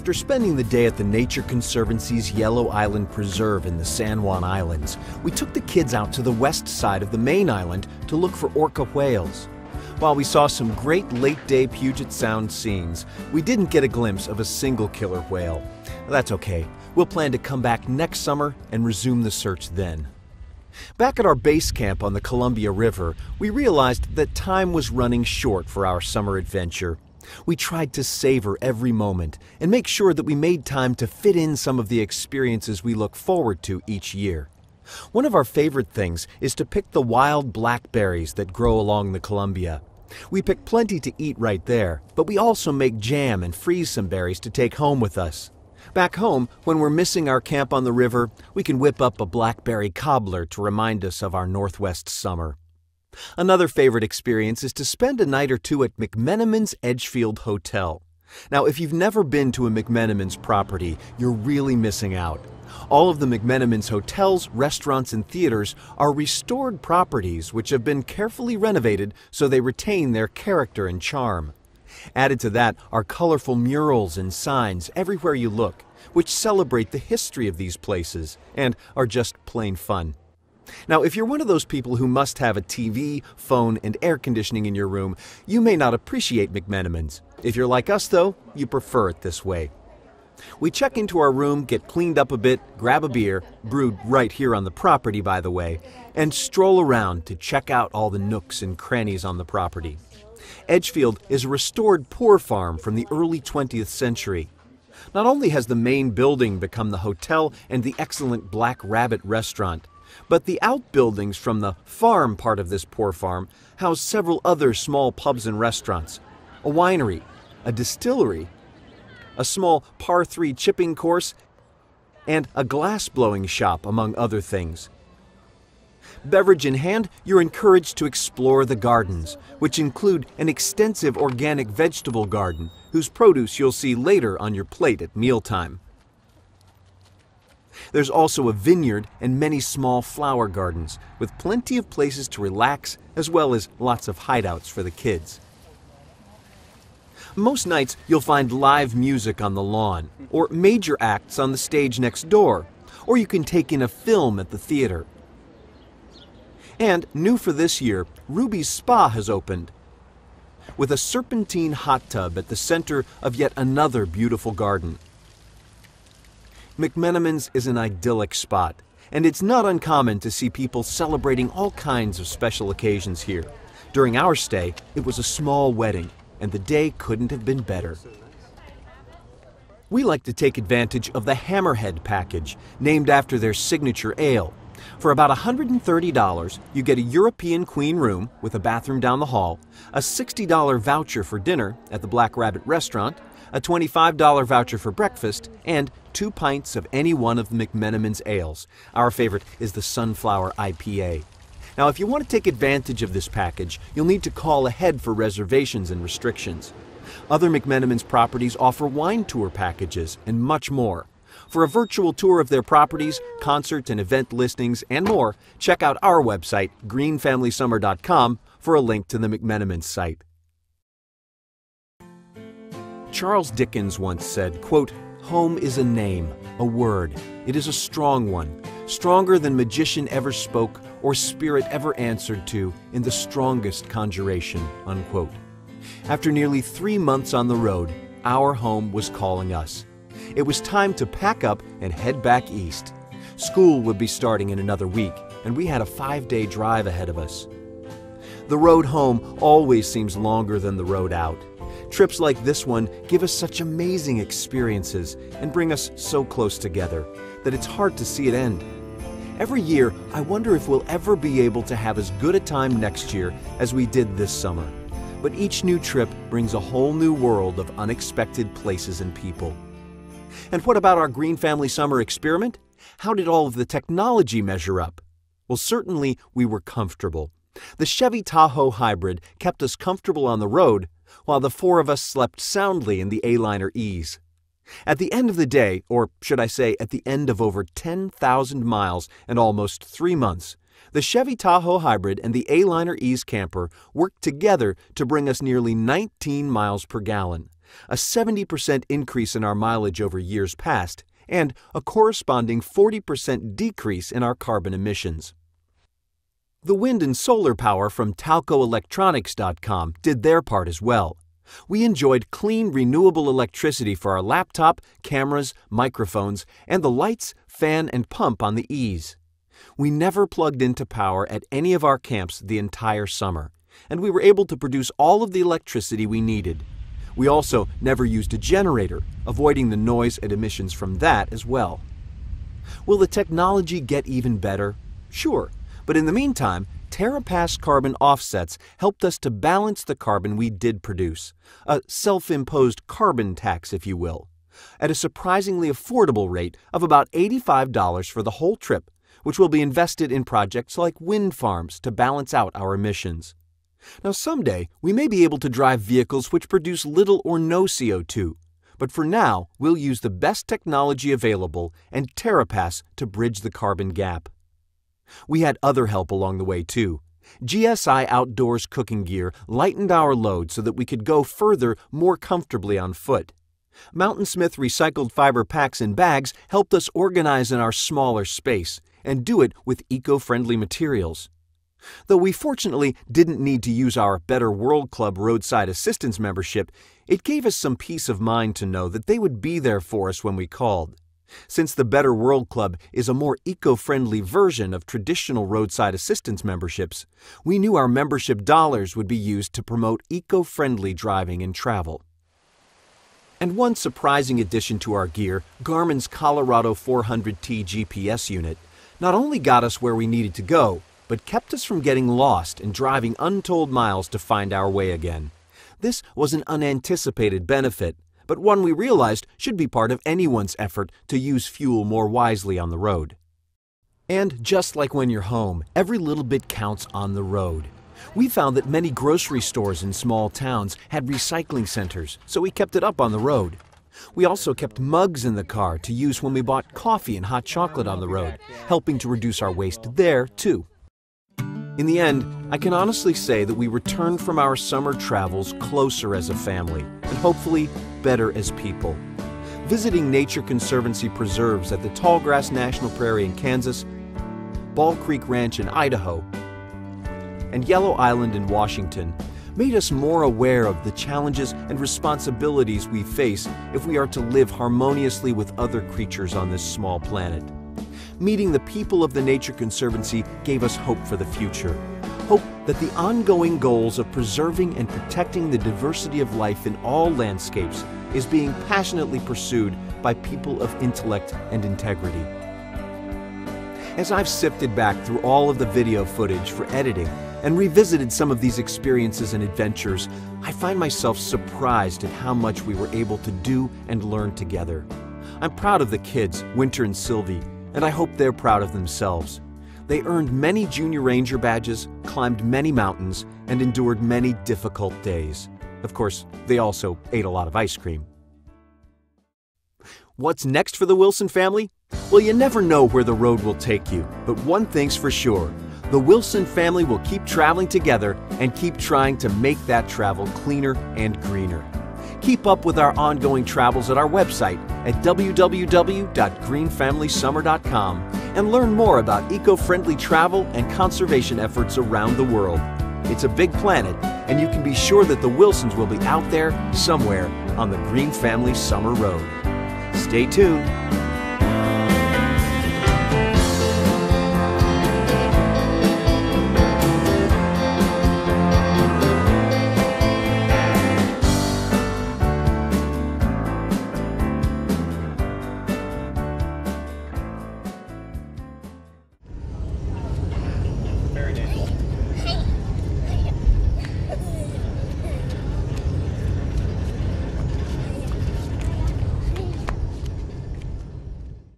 After spending the day at the Nature Conservancy's Yellow Island Preserve in the San Juan Islands, we took the kids out to the west side of the main island to look for orca whales. While we saw some great late-day Puget Sound scenes, we didn't get a glimpse of a single killer whale. That's okay. We'll plan to come back next summer and resume the search then. Back at our base camp on the Columbia River, we realized that time was running short for our summer adventure. We tried to savor every moment and make sure that we made time to fit in some of the experiences we look forward to each year. One of our favorite things is to pick the wild blackberries that grow along the Columbia. We pick plenty to eat right there, but we also make jam and freeze some berries to take home with us. Back home, when we're missing our camp on the river, we can whip up a blackberry cobbler to remind us of our Northwest summer. Another favorite experience is to spend a night or two at McMenamin's Edgefield Hotel. Now, if you've never been to a McMenamin's property, you're really missing out. All of the McMenamin's hotels, restaurants, and theaters are restored properties which have been carefully renovated so they retain their character and charm. Added to that are colorful murals and signs everywhere you look, which celebrate the history of these places and are just plain fun. Now, if you're one of those people who must have a TV, phone, and air conditioning in your room, you may not appreciate McMenamin's. If you're like us, though, you prefer it this way. We check into our room, get cleaned up a bit, grab a beer, brewed right here on the property, by the way, and stroll around to check out all the nooks and crannies on the property. Edgefield is a restored poor farm from the early 20th century. Not only has the main building become the hotel and the excellent Black Rabbit restaurant, but the outbuildings from the farm part of this poor farm house several other small pubs and restaurants, a winery, a distillery, a small par 3 chipping course, and a glass-blowing shop, among other things. Beverage in hand, you're encouraged to explore the gardens, which include an extensive organic vegetable garden, whose produce you'll see later on your plate at mealtime. There's also a vineyard and many small flower gardens, with plenty of places to relax, as well as lots of hideouts for the kids. Most nights you'll find live music on the lawn, or major acts on the stage next door, or you can take in a film at the theater. And new for this year, Ruby's Spa has opened, with a serpentine hot tub at the center of yet another beautiful garden. McMenamin's is an idyllic spot, and it's not uncommon to see people celebrating all kinds of special occasions here. During our stay, it was a small wedding, and the day couldn't have been better. We like to take advantage of the Hammerhead package, named after their signature ale. For about $130, you get a European queen room with a bathroom down the hall, a $60 voucher for dinner at the Black Rabbit restaurant, a $25 voucher for breakfast, and 2 pints of any one of the McMenamin's ales. Our favorite is the Sunflower IPA. Now, if you want to take advantage of this package, you'll need to call ahead for reservations and restrictions. Other McMenamin's properties offer wine tour packages and much more. For a virtual tour of their properties, concerts and event listings, and more, check out our website, greenfamilysummer.com, for a link to the McMenamin's site. Charles Dickens once said, quote, "Home is a name, a word. It is a strong one, stronger than magician ever spoke or spirit ever answered to in the strongest conjuration," unquote. After nearly 3 months on the road, our home was calling us. It was time to pack up and head back east. School would be starting in another week, and we had a 5-day drive ahead of us. The road home always seems longer than the road out. Trips like this one give us such amazing experiences and bring us so close together that it's hard to see it end. Every year, I wonder if we'll ever be able to have as good a time next year as we did this summer. But each new trip brings a whole new world of unexpected places and people. And what about our Green Family Summer experiment? How did all of the technology measure up? Well, certainly we were comfortable. The Chevy Tahoe hybrid kept us comfortable on the road, while the 4 of us slept soundly in the A-Liner Ease. At the end of the day, or should I say at the end of over 10,000 miles and almost 3 months, the Chevy Tahoe hybrid and the A-Liner Ease camper worked together to bring us nearly 19 miles per gallon, a 70% increase in our mileage over years past, and a corresponding 40% decrease in our carbon emissions. The wind and solar power from talcoelectronics.com did their part as well. We enjoyed clean, renewable electricity for our laptop, cameras, microphones, and the lights, fan, and pump on the E's. We never plugged into power at any of our camps the entire summer, and we were able to produce all of the electricity we needed. We also never used a generator, avoiding the noise and emissions from that as well. Will the technology get even better? Sure, but in the meantime, TerraPass carbon offsets helped us to balance the carbon we did produce, a self-imposed carbon tax, if you will, at a surprisingly affordable rate of about $85 for the whole trip, which will be invested in projects like wind farms to balance out our emissions. Now someday, we may be able to drive vehicles which produce little or no CO2, but for now, we'll use the best technology available and TerraPass to bridge the carbon gap. We had other help along the way too. GSI Outdoors cooking gear lightened our load so that we could go further more comfortably on foot. Mountainsmith recycled fiber packs and bags helped us organize in our smaller space and do it with eco-friendly materials. Though we fortunately didn't need to use our Better World Club roadside assistance membership, it gave us some peace of mind to know that they would be there for us when we called. Since the Better World Club is a more eco-friendly version of traditional roadside assistance memberships, we knew our membership dollars would be used to promote eco-friendly driving and travel. And one surprising addition to our gear, Garmin's Colorado 400T GPS unit, not only got us where we needed to go, but kept us from getting lost and driving untold miles to find our way again. This was an unanticipated benefit, but one we realized should be part of anyone's effort to use fuel more wisely on the road. And just like when you're home, every little bit counts on the road. We found that many grocery stores in small towns had recycling centers, so we kept it up on the road. We also kept mugs in the car to use when we bought coffee and hot chocolate on the road, helping to reduce our waste there too. In the end, I can honestly say that we returned from our summer travels closer as a family, and hopefully better as people. Visiting Nature Conservancy preserves at the Tallgrass National Prairie in Kansas, Ball Creek Ranch in Idaho, and Yellow Island in Washington made us more aware of the challenges and responsibilities we face if we are to live harmoniously with other creatures on this small planet. Meeting the people of the Nature Conservancy gave us hope for the future. Hope that the ongoing goals of preserving and protecting the diversity of life in all landscapes is being passionately pursued by people of intellect and integrity. As I've sifted back through all of the video footage for editing and revisited some of these experiences and adventures, I find myself surprised at how much we were able to do and learn together. I'm proud of the kids, Winter and Sylvie, and I hope they're proud of themselves. They earned many Junior Ranger badges, climbed many mountains, and endured many difficult days. Of course, they also ate a lot of ice cream. What's next for the Wilson family? Well, you never know where the road will take you, but one thing's for sure. The Wilson family will keep traveling together and keep trying to make that travel cleaner and greener. Keep up with our ongoing travels at our website at www.greenfamilysummer.com and learn more about eco-friendly travel and conservation efforts around the world. It's a big planet, and you can be sure that the Wilsons will be out there somewhere on the Green Family Summer Road. Stay tuned.